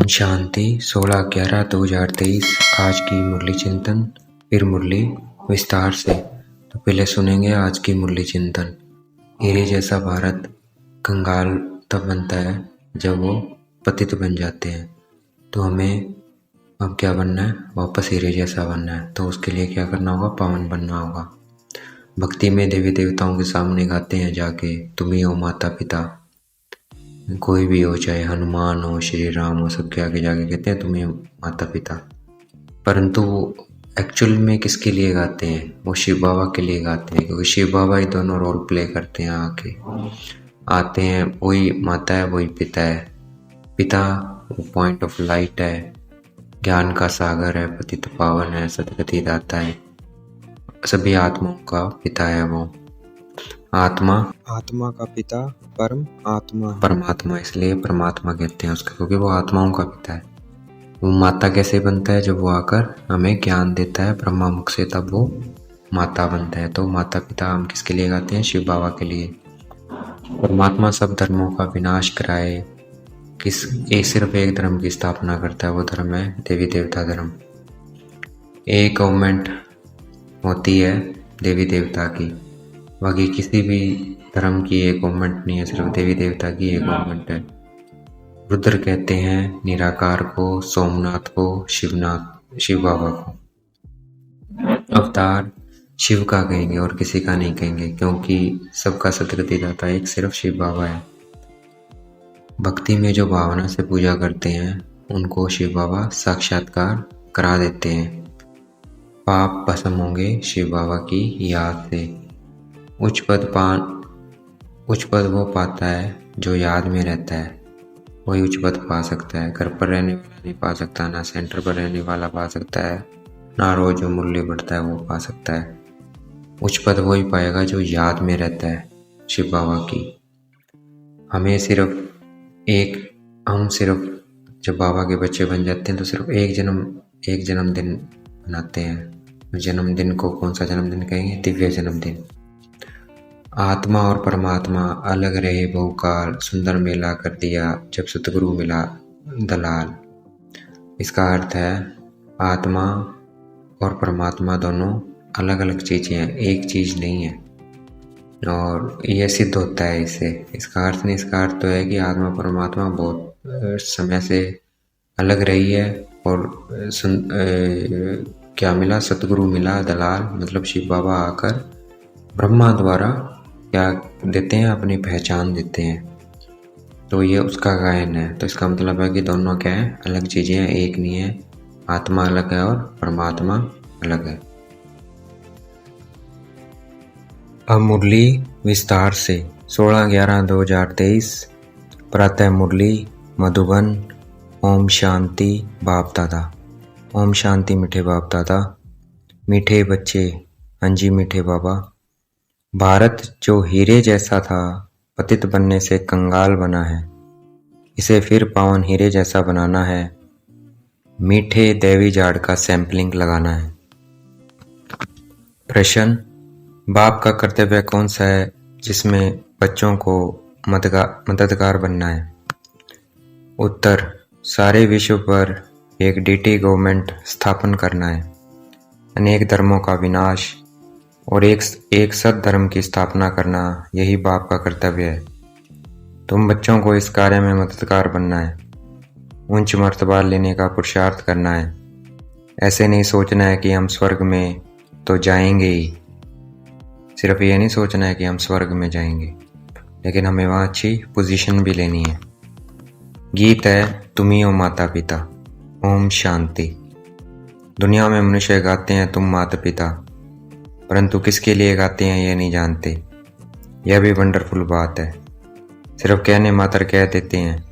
शांति 16/11/2023। आज की मुरली चिंतन, फिर मुरली विस्तार से। तो पहले सुनेंगे आज की मुरली चिंतन। हीरे जैसा भारत कंगाल तब बनता है जब वो पतित बन जाते हैं। तो हमें अब क्या बनना है? वापस हीरे जैसा बनना है। तो उसके लिए क्या करना होगा? पावन बनना होगा। भक्ति में देवी देवताओं के सामने गाते हैं जाके, तुम ही हो माता पिता। कोई भी हो, चाहे हनुमान हो, श्री राम हो, सबके आगे जाके कहते हैं तुम्हें माता पिता। परंतु वो एक्चुअल में किसके लिए गाते हैं? वो शिव बाबा के लिए गाते हैं, क्योंकि शिव बाबा ही दोनों रोल प्ले करते हैं। आते हैं, वही माता है वही पिता है। पिता वो पॉइंट ऑफ लाइट है, ज्ञान का सागर है, पतित पावन है, सदगति दाता है, सभी आत्माओं का पिता है। वो आत्मा का पिता परमात्मा, इसलिए परमात्मा कहते हैं उसको, क्योंकि वो आत्माओं का पिता है। वो माता कैसे बनता है? जब वो आकर हमें ज्ञान देता है ब्रह्मा मुख से, तब वो माता बनता है। तो माता पिता हम किसके लिए गाते हैं? शिव बाबा के लिए। परमात्मा सब धर्मों का विनाश कराए, सिर्फ एक धर्म की स्थापना करता है, वो धर्म है देवी देवता धर्म। एक गवर्नमेंट होती है देवी देवता की, बाकी किसी भी धर्म की एक गवर्नमेंट नहीं है, सिर्फ देवी देवता की एक गवर्नमेंट है। रुद्र कहते हैं निराकार को, सोमनाथ को, शिव बाबा को। अवतार शिव का कहेंगे और किसी का नहीं कहेंगे, क्योंकि सबका सदगति दाता एक सिर्फ शिव बाबा है। भक्ति में जो भावना से पूजा करते हैं उनको शिव बाबा साक्षात्कार करा देते हैं। पाप भस्म होंगे शिव बाबा की याद से। उच्च पद वो पाता है जो याद में रहता है, वही उच्च पद पा सकता है। घर पर रहने वाला नहीं पा सकता, ना सेंटर पर रहने वाला पा सकता है, ना रोज जो मूल्य बढ़ता है वो पा सकता है। उच्च पद वही पाएगा जो याद में रहता है शिव बाबा की। हम सिर्फ जब बाबा के बच्चे बन जाते हैं तो सिर्फ एक जन्मदिन मनाते हैं। जन्मदिन को कौन सा जन्मदिन कहेंगे? दिव्य जन्मदिन। आत्मा और परमात्मा अलग रहे बहुकाल, सुंदर मेला कर दिया जब सतगुरु मिला दलाल। इसका अर्थ है आत्मा और परमात्मा दोनों अलग अलग चीजें हैं, एक चीज नहीं है। और यह सिद्ध होता है इससे। इसका अर्थ नहीं, इसका अर्थ तो है कि आत्मा परमात्मा बहुत समय से अलग रही है और क्या मिला? सतगुरु मिला दलाल, मतलब शिव बाबा आकर ब्रह्मा द्वारा क्या देते हैं? अपनी पहचान देते हैं। तो ये उसका गायन है। तो इसका मतलब है कि दोनों क्या है? अलग चीजें हैं, एक नहीं है। आत्मा अलग है और परमात्मा अलग है। अब मुरली विस्तार से 16/11/2023। प्रातः मुरली मधुबन। ओम शांति बाप दादा। ओम शांति मीठे बाप दादा, मीठे बच्चे। हाँ जी मीठे बाबा। भारत जो हीरे जैसा था, पतित बनने से कंगाल बना है, इसे फिर पावन हीरे जैसा बनाना है। मीठे देवी जाड़ का सैंपलिंग लगाना है। प्रश्न: बाप का कर्तव्य कौन सा है जिसमें बच्चों को मददगार बनना है? उत्तर: सारे विश्व पर एक डीटी गवर्नमेंट स्थापन करना है, अनेक धर्मों का विनाश और एक सत धर्म की स्थापना करना, यही बाप का कर्तव्य है। तुम बच्चों को इस कार्य में मददगार बनना है, उच्च मर्तबा लेने का पुरुषार्थ करना है। ऐसे नहीं सोचना है कि हम स्वर्ग में तो जाएंगे ही, सिर्फ ये नहीं सोचना है कि हम स्वर्ग में जाएंगे, लेकिन हमें वहाँ अच्छी पोजीशन भी लेनी है। गीत है तुम ही हो माता पिता। ओम शांति। दुनिया में मनुष्य गाते हैं तुम माता पिता, परंतु किसके लिए गाते हैं ये नहीं जानते। यह भी वंडरफुल बात है। सिर्फ कहने मात्र कह देते हैं।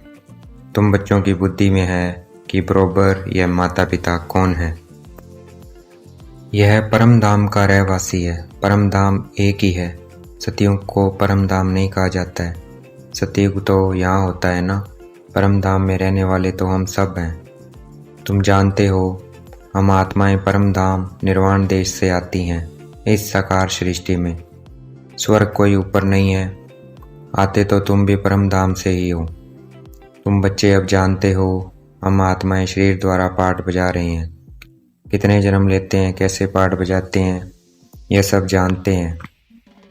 तुम बच्चों की बुद्धि में है कि बरोबर यह माता पिता कौन है। यह परम धाम का रहवासी है। परम धाम एक ही है। सतयुग को परम धाम नहीं कहा जाता है। सतयुग तो यहाँ होता है ना। परम धाम में रहने वाले तो हम सब हैं। तुम जानते हो हम आत्माएं परम धाम निर्वाण देश से आती हैं। इस साकार सृष्टि में स्वर्ग कोई ऊपर नहीं है। आते तो तुम भी परम धाम से ही हो। तुम बच्चे अब जानते हो हम आत्माएं शरीर द्वारा पाठ बजा रहे हैं। कितने जन्म लेते हैं, कैसे पाठ बजाते हैं, यह सब जानते हैं।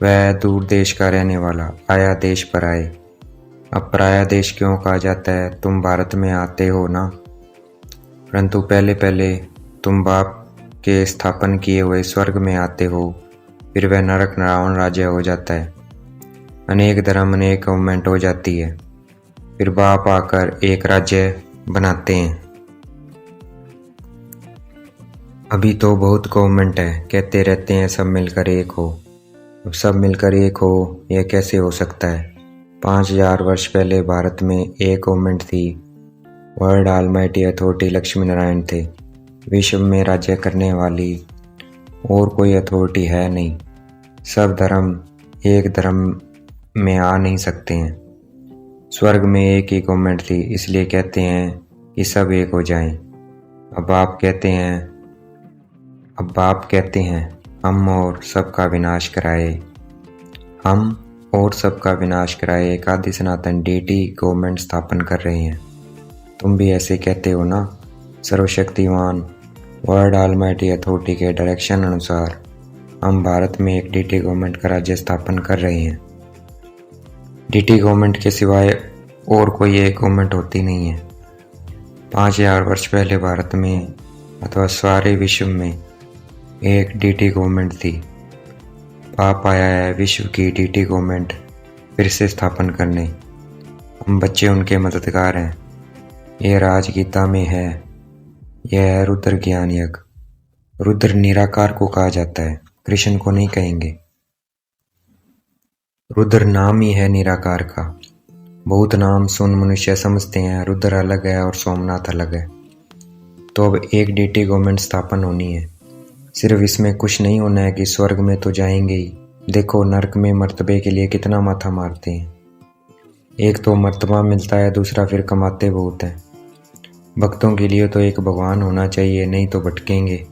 वह दूर देश का रहने वाला आया देश पर आए। अब पराया देश क्यों कहा जाता है? तुम भारत में आते हो ना, परंतु पहले पहले तुम बाप के स्थापन किए हुए स्वर्ग में आते हो, फिर वह नरक रावण राज्य हो जाता है। अनेक धर्म अनेक गवर्नमेंट हो जाती है, फिर बाप आकर एक राज्य बनाते हैं। अभी तो बहुत गवर्नमेंट है, कहते रहते हैं सब मिलकर एक हो। अब सब मिलकर एक हो, यह कैसे हो सकता है? 5000 वर्ष पहले भारत में एक गवर्नमेंट थी। World almighty authority Lakshmi Narayan थे। विश्व में राज्य करने वाली और कोई अथॉरिटी है नहीं। सब धर्म एक धर्म में आ नहीं सकते हैं। स्वर्ग में एक ही गवर्नमेंट थी, इसलिए कहते हैं कि सब एक हो जाएं। अब बाप कहते हैं हम और सबका विनाश कराए। हम और सबका विनाश कराए एक आदि सनातन डीटी गवर्नमेंट स्थापन कर रहे हैं। तुम भी ऐसे कहते हो ना? सर्वशक्तिवान वर्ल्ड ऑलमाइटी अथॉरिटी के डायरेक्शन अनुसार हम भारत में एक डीटी गवर्नमेंट का राज्य स्थापन कर रहे हैं। डीटी गवर्नमेंट के सिवाय और कोई एक गवर्नमेंट होती नहीं है। 5000 वर्ष पहले भारत में अथवा सारे विश्व में एक डीटी गवर्नमेंट थी। पाप आया है विश्व की डीटी गवर्नमेंट फिर से स्थापन करने। हम बच्चे उनके मददगार हैं। यह राजगीता में है। यह है रुद्र ज्ञान यज्ञ। रुद्र निराकार को कहा जाता है, कृष्ण को नहीं कहेंगे। रुद्र नाम ही है निराकार का। बहुत नाम सुन मनुष्य समझते हैं रुद्र अलग है और सोमनाथ अलग है। तो अब एक डीटी गवर्नमेंट स्थापन होनी है। सिर्फ इसमें कुछ नहीं होना है कि स्वर्ग में तो जाएंगे ही। देखो नरक में मर्तबे के लिए कितना माथा मारते हैं। एक तो मर्तबा मिलता है, दूसरा फिर कमाते बहुत हैं। भक्तों के लिए तो एक भगवान होना चाहिए, नहीं तो भटकेंगे।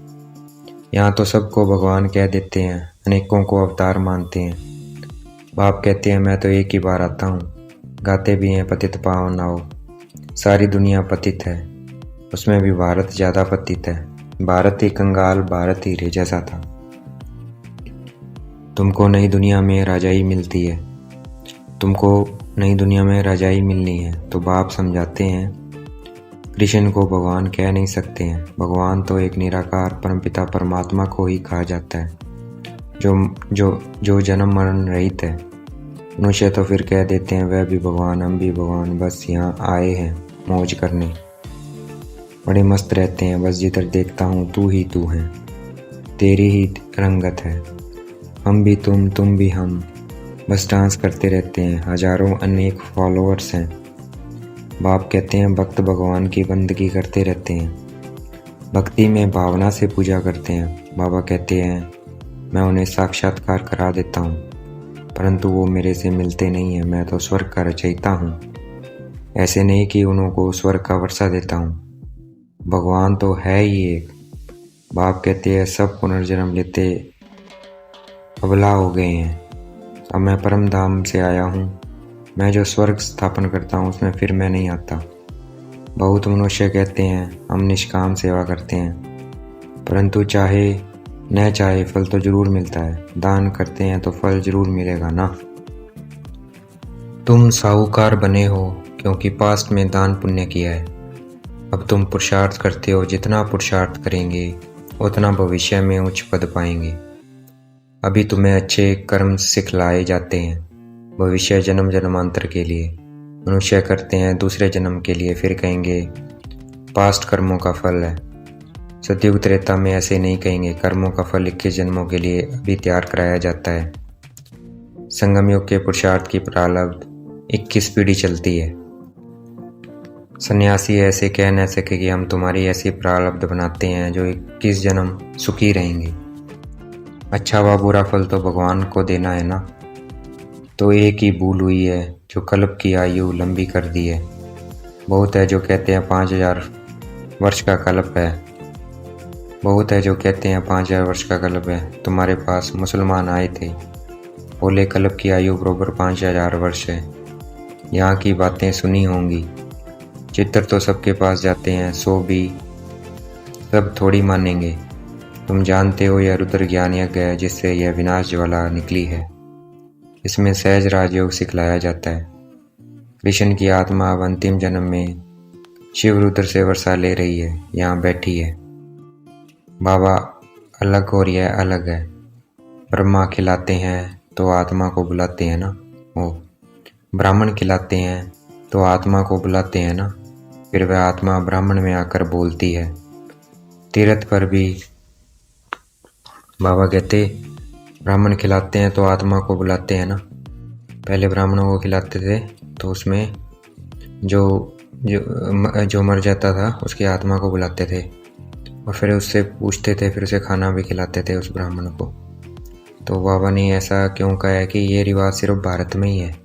यहाँ तो सबको भगवान कह देते हैं, अनेकों को अवतार मानते हैं। बाप कहते हैं मैं तो एक ही बार आता हूँ। गाते भी हैं पतित पावन आओ। सारी दुनिया पतित है, उसमें भी भारत ज़्यादा पतित है। भारत ही कंगाल, भारत ही रे जैसा था। तुमको नई दुनिया में राजाई मिलती है, तुमको नई दुनिया में राजाई मिलनी है। तो बाप समझाते हैं कृष्ण को भगवान कह नहीं सकते हैं। भगवान तो एक निराकार परमपिता परमात्मा को ही कहा जाता है, जो जन्म मरण रहित है। मनुष्य तो फिर कह देते हैं वह भी भगवान, हम भी भगवान, बस यहाँ आए हैं मौज करने। बड़े मस्त रहते हैं, बस जिधर देखता हूँ तू ही तू है, तेरी ही रंगत है। हम भी तुम भी हम, बस डांस करते रहते हैं। हजारों अनेक फॉलोअर्स हैं। बाप कहते हैं भक्त भगवान की बंदगी करते रहते हैं, भक्ति में भावना से पूजा करते हैं। बाबा कहते हैं मैं उन्हें साक्षात्कार करा देता हूँ, परंतु वो मेरे से मिलते नहीं हैं। मैं तो स्वर्ग का रचयिता हूँ, ऐसे नहीं कि उनको स्वर्ग का वर्षा देता हूँ। भगवान तो है ही एक। बाप कहते हैं सब पुनर्जन्म लेते अबला हो गए हैं। अब मैं परम धाम से आया हूँ। मैं जो स्वर्ग स्थापन करता हूँ उसमें फिर मैं नहीं आता। बहुत मनुष्य कहते हैं हम निष्काम सेवा करते हैं, परंतु चाहे न चाहे फल तो जरूर मिलता है। दान करते हैं तो फल जरूर मिलेगा ना। तुम साहूकार बने हो क्योंकि पास्ट में दान पुण्य किया है। अब तुम पुरुषार्थ करते हो, जितना पुरुषार्थ करेंगे उतना भविष्य में उच्च पद पाएंगे। अभी तुम्हें अच्छे कर्म सिखलाए जाते हैं भविष्य जन्म जन्मांतर के लिए। मनुष्य करते हैं दूसरे जन्म के लिए, फिर कहेंगे पास्ट कर्मों का फल है। सतयुग त्रेता में ऐसे नहीं कहेंगे, कर्मों का फल 21 जन्मों के लिए अभी तैयार कराया जाता है। संगम युग के पुरुषार्थ की प्रारब्ध 21 पीढ़ी चलती है। सन्यासी ऐसे कह न सके कि हम तुम्हारी ऐसी प्रारब्ध बनाते हैं जो 21 जन्म सुखी रहेंगे। अच्छा व बुरा फल तो भगवान को देना है ना। तो एक ही भूल हुई है जो कल्प की आयु लंबी कर दी है। बहुत है जो कहते हैं 5000 वर्ष का कल्प है। बहुत है जो कहते हैं 5000 वर्ष का कल्प है। तुम्हारे पास मुसलमान आए थे, बोले कल्प की आयु बराबर 5000 वर्ष है। यहाँ की बातें सुनी होंगी। चित्र तो सबके पास जाते हैं, सो भी सब थोड़ी मानेंगे। तुम जानते हो यह रुद्र ज्ञान यज्ञ है जिससे यह विनाश ज्वाला निकली है। इसमें सहज राजयोग सिखलाया जाता है। कृष्ण की आत्मा अब अंतिम जन्म में शिव रुद्र से वर्षा ले रही है, यहाँ बैठी है। बाबा अलग और यह अलग है। ब्रह्मा खिलाते हैं तो आत्मा को बुलाते हैं ना, ओ ब्राह्मण खिलाते हैं तो आत्मा को बुलाते हैं ना, फिर वह आत्मा ब्राह्मण में आकर बोलती है। तीर्थ पर भी बाबा कहते ब्राह्मण खिलाते हैं तो आत्मा को बुलाते हैं ना। पहले ब्राह्मणों को खिलाते थे तो उसमें जो जो जो मर जाता था उसकी आत्मा को बुलाते थे और फिर उससे पूछते थे, फिर उसे खाना भी खिलाते थे उस ब्राह्मण को। तो बाबा ने ऐसा क्यों कहा है कि ये रिवाज सिर्फ भारत में ही है।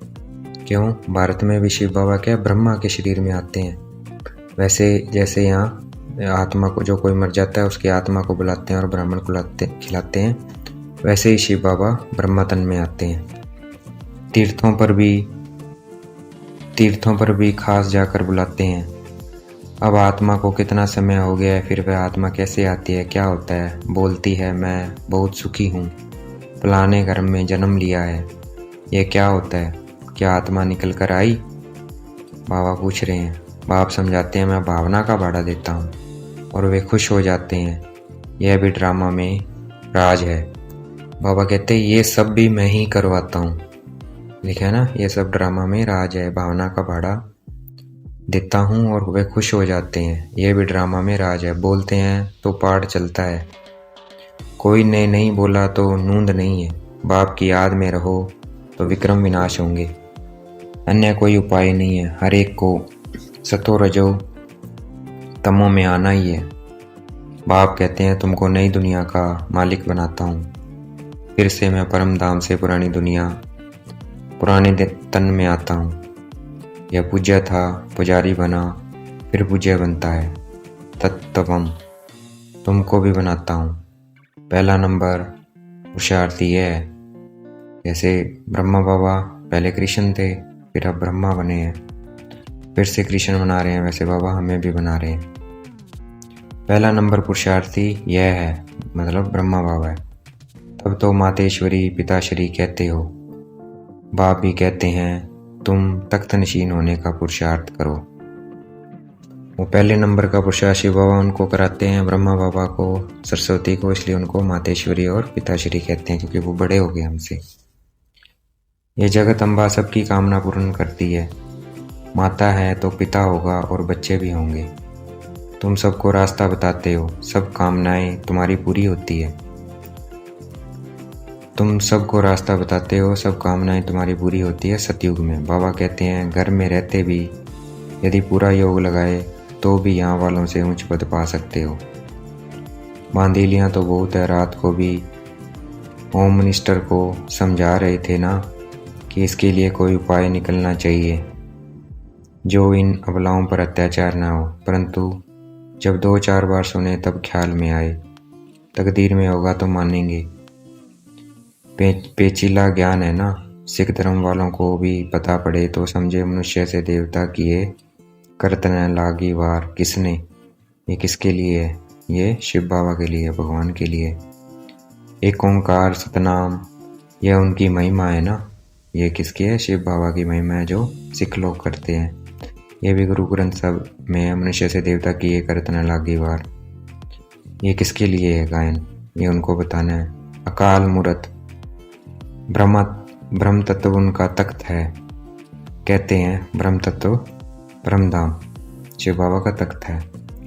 क्यों? भारत में भी शिव बाबा क्या ब्रह्मा के शरीर में आते हैं। वैसे जैसे यहाँ आत्मा को जो कोई मर जाता है उसकी आत्मा को बुलाते हैं और ब्राह्मण को खिलाते हैं, वैसे ही शिव बाबा ब्रह्मा तन में आते हैं। तीर्थों पर भी खास जाकर बुलाते हैं। अब आत्मा को कितना समय हो गया है, फिर वह आत्मा कैसे आती है, क्या होता है? बोलती है मैं बहुत सुखी हूँ, फलाने घर में जन्म लिया है। यह क्या होता है? क्या आत्मा निकल कर आई? बाबा पूछ रहे हैं। बाप समझाते हैं मैं भावना का भाड़ा देता हूँ और वे खुश हो जाते हैं। यह भी ड्रामा में राज है। बाबा कहते हैं ये सब भी मैं ही करवाता हूँ। लिखा है ना, ये सब ड्रामा में राज है, भावना का भाड़ा देता हूँ और वे खुश हो जाते हैं। यह भी ड्रामा में राज है। बोलते हैं तो पाठ चलता है। कोई ने नहीं बोला तो नूंद नहीं है। बाप की याद में रहो तो विक्रम विनाश होंगे, अन्य कोई उपाय नहीं है। हर एक को सतो रजो तमो में आना ही है। बाप कहते हैं तुमको नई दुनिया का मालिक बनाता हूँ। फिर से मैं परम धाम से पुरानी दुनिया पुराने तन में आता हूँ। यह पूज्य था, पुजारी बना, फिर पूज्य बनता है। तत्वम तुमको भी बनाता हूँ। पहला नंबर पुरुषार्थी है। जैसे ब्रह्मा बाबा पहले कृष्ण थे, फिर अब ब्रह्मा बने हैं, फिर से कृष्ण बना रहे हैं, वैसे बाबा हमें भी बना रहे हैं। पहला नंबर पुरुषार्थी यह है, मतलब ब्रह्मा बाबा है। तब तो मातेश्वरी पिताश्री कहते हो। बाप भी कहते हैं तुम तख्त नशीन होने का पुरुषार्थ करो। वो पहले नंबर का पुरुषार्थ शिव बाबा उनको कराते हैं, ब्रह्मा बाबा को, सरस्वती को, इसलिए उनको मातेश्वरी और पिताश्री कहते हैं क्योंकि वो बड़े हो गए हमसे। ये जगत अम्बा सबकी कामना पूर्ण करती है। माता है तो पिता होगा और बच्चे भी होंगे। तुम सबको रास्ता बताते हो, सब कामनाएं तुम्हारी पूरी होती है। तुम सबको रास्ता बताते हो, सब कामनाएं तुम्हारी पूरी होती है सतयुग में। बाबा कहते हैं घर में रहते भी यदि पूरा योग लगाए तो भी यहाँ वालों से ऊंच पद पा सकते हो। बांदीलियाँ तो बहुत है। रात को भी होम मिनिस्टर को समझा रहे थे ना कि इसके लिए कोई उपाय निकलना चाहिए जो इन अबलाओं पर अत्याचार ना हो, परंतु जब 2-4 बार सुने तब ख्याल में आए तकदीर में होगा तो मानेंगे। पेचीला ज्ञान है ना, सिख धर्म वालों को भी पता पड़े तो समझे मनुष्य से देवता किए करतन लागी वार। किसने? ये किसके लिए है? ये शिव बाबा के लिए, भगवान के लिए। एक ओंकार सतनाम, यह उनकी महिमा है ना। ये किसकी है? शिव बाबा की महिमा है जो सिख लोग करते हैं। ये भी गुरु ग्रंथ साहब में मनुष्य से देवता किए करतन लागी वार। ये किसके लिए है गायन? ये उनको बताना है। अकाल मूर्त, ब्रह्म तत्व उनका तख्त है। कहते हैं ब्रह्म तत्व ब्रह्मधाम शिव बाबा का तख्त है।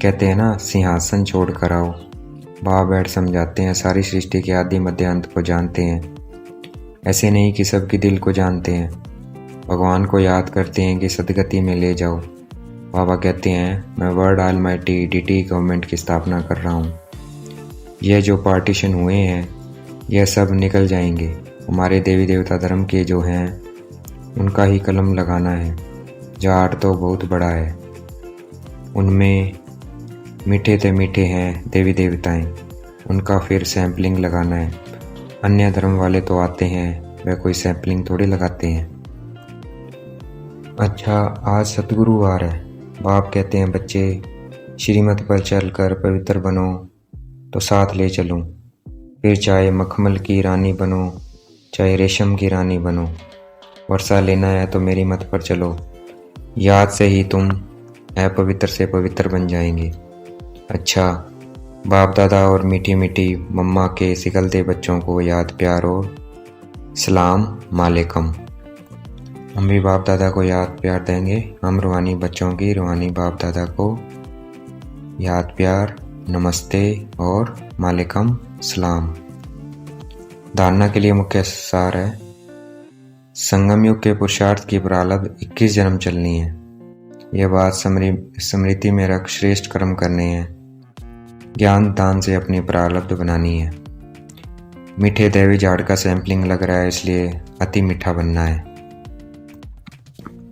कहते हैं ना सिंहासन छोड़ कर आओ। बाबा बैठ समझाते हैं सारी सृष्टि के आदि मध्य अंत को जानते हैं। ऐसे नहीं कि सबकी दिल को जानते हैं। भगवान को याद करते हैं कि सदगति में ले जाओ। बाबा कहते हैं मैं वर्ल्ड ऑलमाइटी डीटी गवर्नमेंट की स्थापना कर रहा हूँ। यह जो पार्टीशन हुए हैं यह सब निकल जाएंगे। हमारे देवी देवता धर्म के जो हैं उनका ही कलम लगाना है। जाट तो बहुत बड़ा है, उनमें मीठे ते मीठे हैं देवी देवताएं, उनका फिर सैम्पलिंग लगाना है। अन्य धर्म वाले तो आते हैं, वह कोई सैम्पलिंग थोड़ी लगाते हैं। अच्छा आज सतगुरुवार है। बाप कहते हैं बच्चे श्रीमत पर चल कर पवित्र बनो तो साथ ले चलूं, फिर चाहे मखमल की रानी बनो चाहे रेशम की रानी बनो, वर्षा लेना है तो मेरी मत पर चलो, याद से ही तुम अपवित्र से पवित्र बन जाएंगे। अच्छा, बाप दादा और मीठी मीठी मम्मा के सिकलते बच्चों को याद प्यार और सलाम वालेकुम। हम भी बाप दादा को याद प्यार देंगे। हम रूहानी बच्चों की रूहानी बाप दादा को याद प्यार, नमस्ते और वालेकुम सलाम। धारणा के लिए मुख्य सार है, संगम युग के पुरुषार्थ की प्रारब्ध 21 जन्म चलनी है। यह बात स्मृति में रख श्रेष्ठ कर्म करने हैं, ज्ञान दान से अपनी प्रारब्ध बनानी है। मीठे दैवी झाड़ का सैंपलिंग लग रहा है, इसलिए अति मीठा बनना है।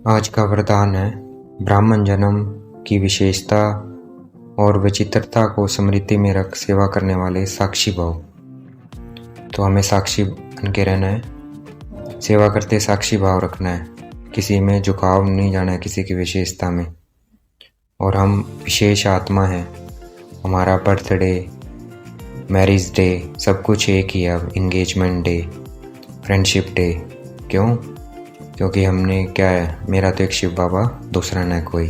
आज का वरदान है, ब्राह्मण जन्म की विशेषता और विचित्रता को स्मृति में रख सेवा करने वाले साक्षी भाव। तो हमें साक्षी बन के रहना है, सेवा करते साक्षी भाव रखना है, किसी में झुकाव नहीं जाना है, किसी की विशेषता में। और हम विशेष आत्मा हैं, हमारा बर्थडे, मैरिज डे सब कुछ एक ही है अब, इंगेजमेंट डे, फ्रेंडशिप डे। क्यों? क्योंकि हमने क्या है, मेरा तो एक शिव बाबा, दूसरा न कोई।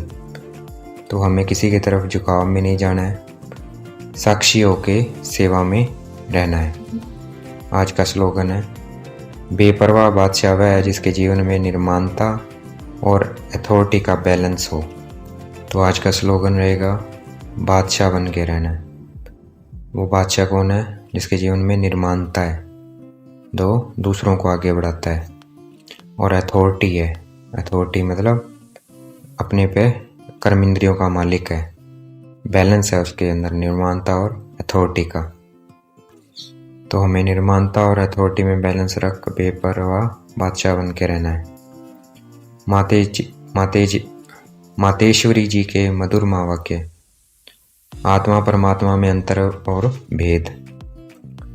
तो हमें किसी की तरफ झुकाव में नहीं जाना है, साक्षी होके सेवा में रहना है। आज का स्लोगन है, बेपरवाह बादशाह वह है जिसके जीवन में निर्माणता और अथॉरिटी का बैलेंस हो। तो आज का स्लोगन रहेगा, बादशाह बन के रहना है। वो बादशाह कौन है? जिसके जीवन में निर्माणता है, दो दूसरों को आगे बढ़ाता है, और अथॉरिटी है। अथॉरिटी मतलब अपने पे कर्म इंद्रियों का मालिक है, बैलेंस है उसके अंदर निर्माणता और अथॉरिटी का। तो हमें निर्माणता और अथॉरिटी में बैलेंस रख बेपरवाह बादशाह बन के रहना है। मातेश्वरी जी के मधुर वाक्य, आत्मा परमात्मा में अंतर और भेद।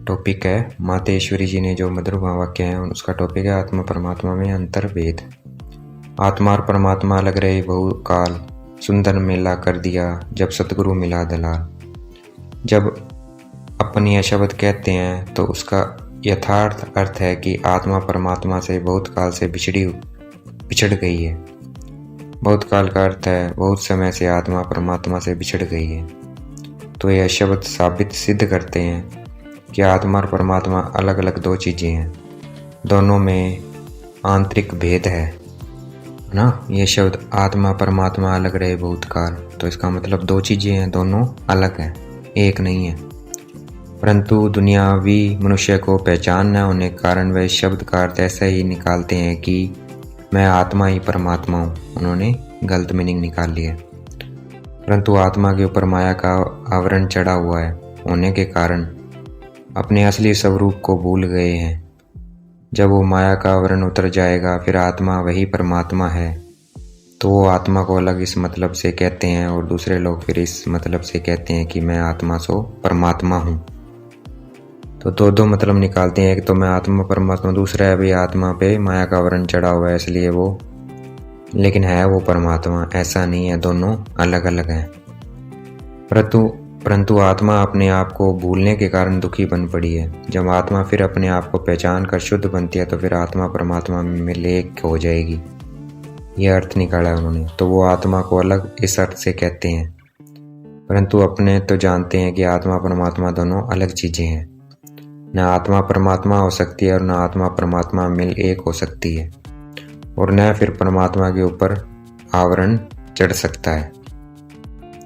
टॉपिक है, मातेश्वरी जी ने जो मधुर वाक्य है उसका टॉपिक है, आत्मा परमात्मा में अंतर भेद। आत्मा और परमात्मा अलग रहे बहुकाल, सुंदर मेला कर दिया जब सतगुरु मिला दलाल। जब अपन यह शब्द कहते हैं तो उसका यथार्थ अर्थ है कि आत्मा परमात्मा से बहुत काल से बिछड़ गई है। बहुत काल का अर्थ है बहुत समय से आत्मा परमात्मा से बिछड़ गई है। तो यह शब्द साबित सिद्ध करते हैं कि आत्मा और परमात्मा अलग अलग दो चीज़ें हैं, दोनों में आंतरिक भेद है ना। ये शब्द आत्मा परमात्मा अलग रहे बहुत काल, तो इसका मतलब दो चीज़ें हैं, दोनों अलग हैं, एक नहीं है। परंतु दुनियावी मनुष्य को पहचान न होने के कारण वह शब्द का अर्थ ऐसा ही निकालते हैं कि मैं आत्मा ही परमात्मा हूँ। उन्होंने गलत मीनिंग निकाल लिया। परंतु आत्मा के ऊपर माया का आवरण चढ़ा हुआ है होने के कारण अपने असली स्वरूप को भूल गए हैं। जब वो माया का आवरण उतर जाएगा फिर आत्मा वही परमात्मा है। तो वो आत्मा को अलग इस मतलब से कहते हैं और दूसरे लोग फिर इस मतलब से कहते हैं कि मैं आत्मा सो परमात्मा हूँ। तो दो मतलब निकालते हैं, एक तो मैं आत्मा परमात्मा, दूसरा है भाई आत्मा पे माया का आवरण चढ़ा हुआ है इसलिए वो, लेकिन है वो परमात्मा। ऐसा नहीं है, दोनों अलग अलग हैं। परंतु आत्मा अपने आप को भूलने के कारण दुखी बन पड़ी है। जब आत्मा फिर अपने आप को पहचान कर शुद्ध बनती है तो फिर आत्मा परमात्मा में एक हो जाएगी। यह अर्थ निकाला है उन्होंने। तो वो आत्मा को अलग इस अर्थ से कहते हैं, परंतु अपने तो जानते हैं कि आत्मा परमात्मा दोनों अलग चीजें हैं। न आत्मा परमात्मा हो सकती है और न आत्मा परमात्मा मिल एक हो सकती है, और न फिर परमात्मा के ऊपर आवरण चढ़ सकता है।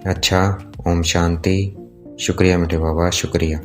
अच्छा, ओम शांति। शुक्रिया मीठे बाबा, शुक्रिया।